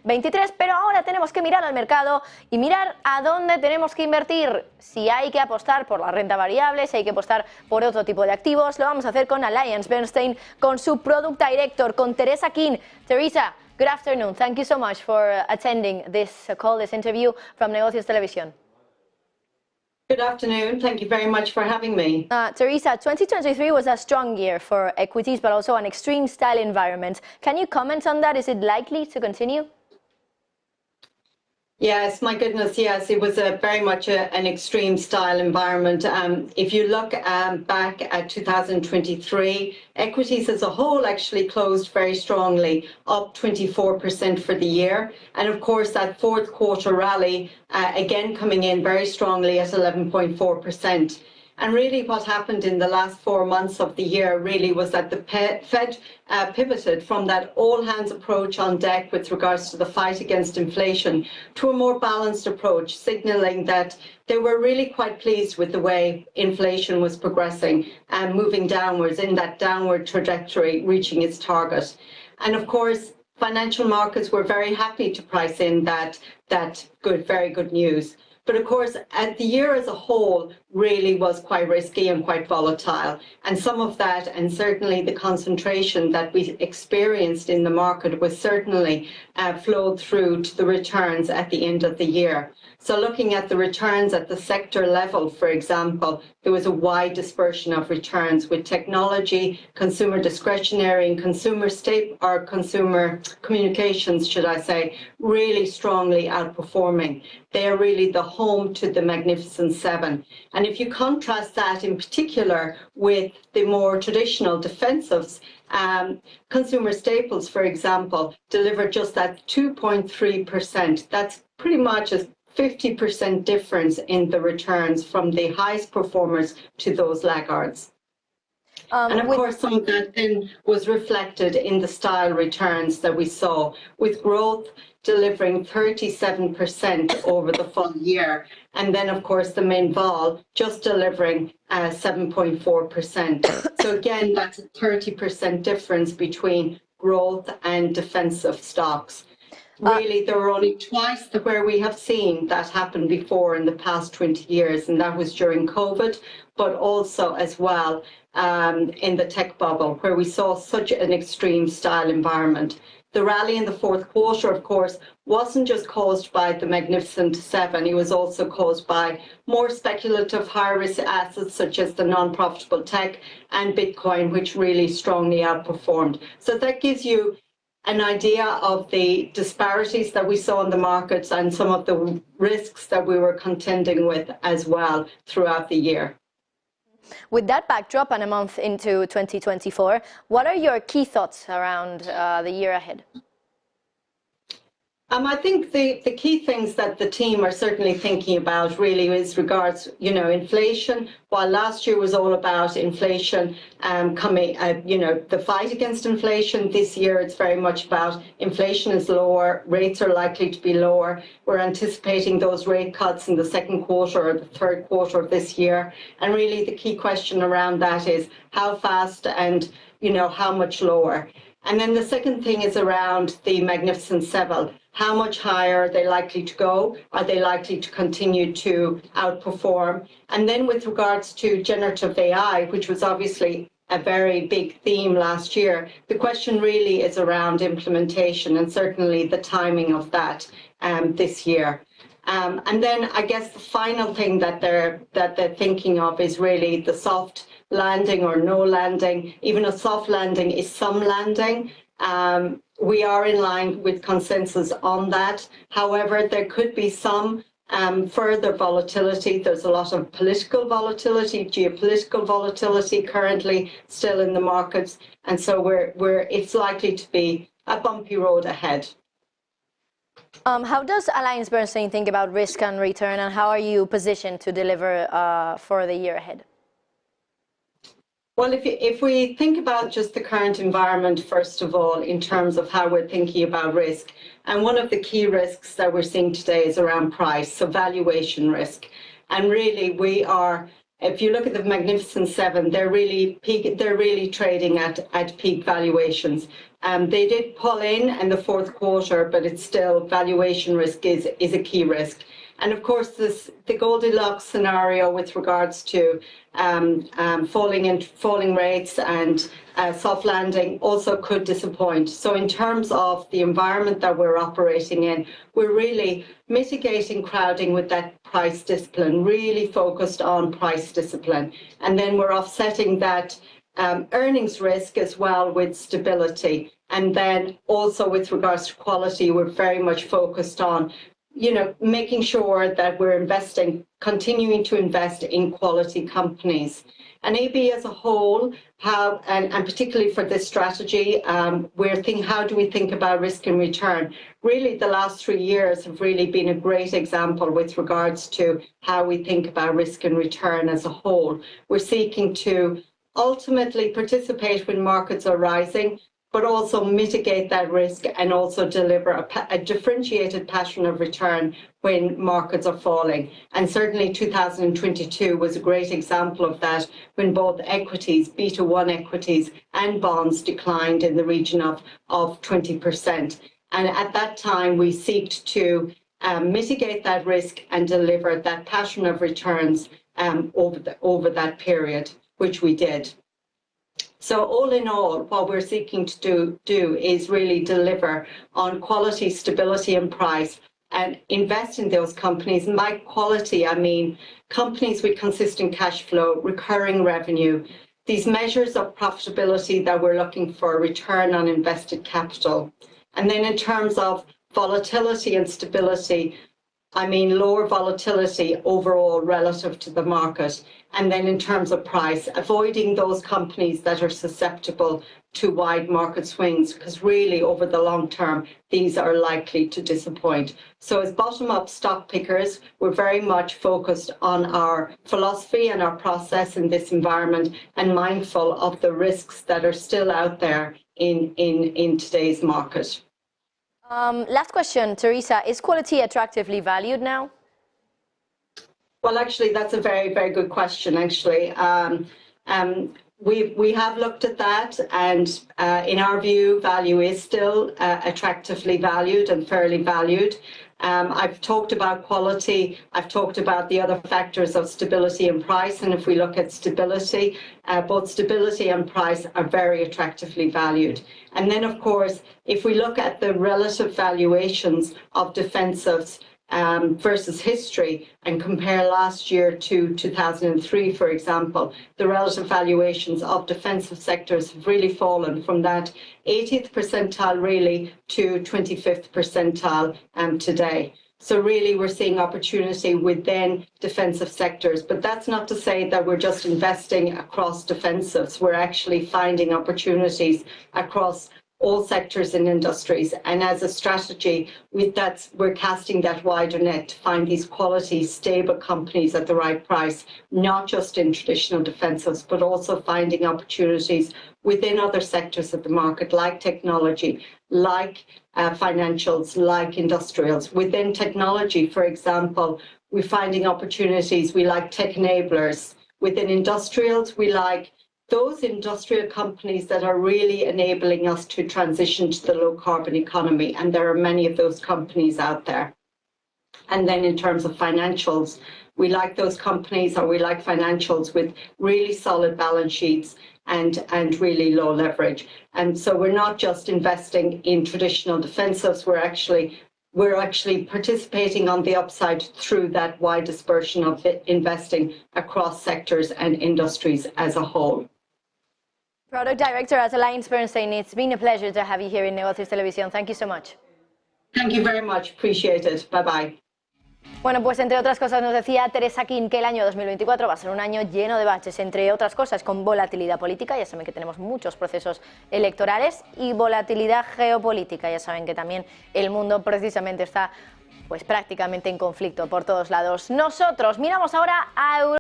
2023, pero ahora tenemos que mirar al mercado y mirar a dónde tenemos que invertir. Si hay que apostar por la renta variable, si hay que apostar por otro tipo de activos, lo vamos a hacer con AllianceBernstein, con su Product Director, con Teresa Keane. Teresa, good afternoon. Thank you so much for attending this call, this interview from Negocios Televisión. Good afternoon. Thank you very much for having me. Teresa, 2023 was a strong year for equities, but also an extreme style environment. Can you comment on that? Is it likely to continue? Yes, my goodness, yes, it was very much an extreme style environment. If you look back at 2023, equities as a whole actually closed very strongly, up 24% for the year. And of course, that fourth quarter rally, again coming in very strongly at 11.4%. And really what happened in the last 4 months of the year really was that the Fed pivoted from that all-hands approach on deck with regards to the fight against inflation to a more balanced approach, signalling that they were really quite pleased with the way inflation was progressing and moving downwards in that downward trajectory, reaching its target. And of course, financial markets were very happy to price in that very good news. But of course, the year as a whole really was quite risky and quite volatile. And some of that, and certainly the concentration that we experienced in the market, was certainly flowed through to the returns at the end of the year. So looking at the returns at the sector level, for example, there was a wide dispersion of returns with technology, consumer discretionary and consumer communications, should I say, really strongly outperforming. They are really the home to the Magnificent Seven. And if you contrast that in particular with the more traditional defensives, consumer staples, for example, delivered just that 2.3%. That's pretty much a 50% difference in the returns from the highest performers to those laggards. And of course, some of that then was reflected in the style returns that we saw, with growth delivering 37% over the full year. And then, of course, the main vol just delivering 7.4%. So again, that's a 30% difference between growth and defensive stocks. Really, there were only twice where we have seen that happen before in the past 20 years, and that was during COVID, but also as well in the tech bubble, where we saw such an extreme style environment. The rally in the fourth quarter, of course, wasn't just caused by the Magnificent Seven. It was also caused by more speculative high-risk assets such as the non-profitable tech and Bitcoin, which really strongly outperformed. So that gives you an idea of the disparities that we saw in the markets and some of the risks that we were contending with as well throughout the year. With that backdrop and a month into 2024, what are your key thoughts around the year ahead? I think the key things that the team are certainly thinking about really is regards, inflation. While last year was all about inflation coming, the fight against inflation, this year it's very much about inflation is lower, rates are likely to be lower. We're anticipating those rate cuts in the second quarter or the third quarter of this year. And really the key question around that is how fast and, how much lower. And then the second thing is around the Magnificent Seven. How much higher are they likely to go? Are they likely to continue to outperform? And then with regards to generative AI, which was obviously a very big theme last year, the question really is around implementation and certainly the timing of that this year. And then I guess the final thing that they're thinking of is really the soft landing or no landing. Even a soft landing is some landing. We are in line with consensus on that. However, there could be some further volatility. There's a lot of political volatility, geopolitical volatility currently still in the markets. And so it's likely to be a bumpy road ahead. How does AllianceBernstein think about risk and return, and how are you positioned to deliver for the year ahead? Well, if we think about just the current environment, first of all, in terms of how we're thinking about risk, and one of the key risks that we're seeing today is around price, so valuation risk. And really, we are if you look at the Magnificent Seven, they're really trading at peak valuations. They did pull in the fourth quarter, but it's still valuation risk is a key risk. And of course, the Goldilocks scenario with regards to falling rates and soft landing also could disappoint. So in terms of the environment that we're operating in, we're really mitigating crowding with that price discipline, really focused on price discipline. And then we're offsetting that earnings risk as well with stability. And then also with regards to quality, we're very much focused on making sure that we're continuing to invest in quality companies. And AB as a whole, and particularly for this strategy, we're thinking, how do we think about risk and return? Really, the last 3 years have really been a great example with regards to how we think about risk and return as a whole. We're seeking to ultimately participate when markets are rising, but also mitigate that risk and also deliver a differentiated pattern of return when markets are falling. And certainly 2022 was a great example of that, when both equities, beta 1 equities and bonds declined in the region of 20%. And at that time, we sought to mitigate that risk and deliver that pattern of returns over that period, which we did. So all in all, what we're seeking to do is really deliver on quality, stability and price, and invest in those companies. And by quality, I mean companies with consistent cash flow, recurring revenue, these measures of profitability that we're looking for, return on invested capital. And then in terms of volatility and stability, I mean lower volatility overall relative to the market. And then in terms of price, avoiding those companies that are susceptible to wide market swings, because really over the long term, these are likely to disappoint. So as bottom-up stock pickers, we're very much focused on our philosophy and our process in this environment, and mindful of the risks that are still out there in today's market. Last question, Teresa. Is quality attractively valued now? Well, actually, that's a very, very good question, actually. We have looked at that, and in our view, value is still attractively valued and fairly valued. I've talked about quality. I've talked about the other factors of stability and price. And if we look at stability, both stability and price are very attractively valued. And then, of course, if we look at the relative valuations of defensives versus history and compare last year to 2003, for example, the relative valuations of defensive sectors have really fallen from that 80th percentile really to 25th percentile today. So really we're seeing opportunity within defensive sectors, but that's not to say that we're just investing across defensives. We're actually finding opportunities across all sectors and industries. And as a strategy, we're casting that wider net to find these quality, stable companies at the right price, not just in traditional defensives, but also finding opportunities within other sectors of the market, like technology, like financials, like industrials. Within technology, for example, we're finding opportunities. We like tech enablers. Within industrials, we like those industrial companies that are really enabling us to transition to the low carbon economy. And there are many of those companies out there. And then in terms of financials, we like those companies, or we like financials with really solid balance sheets and really low leverage. And so we're not just investing in traditional defensives, we're actually participating on the upside through that wide dispersion of investing across sectors and industries as a whole. Product Director at AllianceBernstein, it's been a pleasure to have you here in Negocios Televisión. Thank you so much. Thank you very much. Appreciate it. Bye bye. Bueno, pues entre otras cosas nos decía Teresa Keane que el año 2024 va a ser un año lleno de baches, entre otras cosas con volatilidad política, ya saben que tenemos muchos procesos electorales, y volatilidad geopolítica, ya saben que también el mundo precisamente está pues prácticamente en conflicto por todos lados. Nosotros miramos ahora a Europa.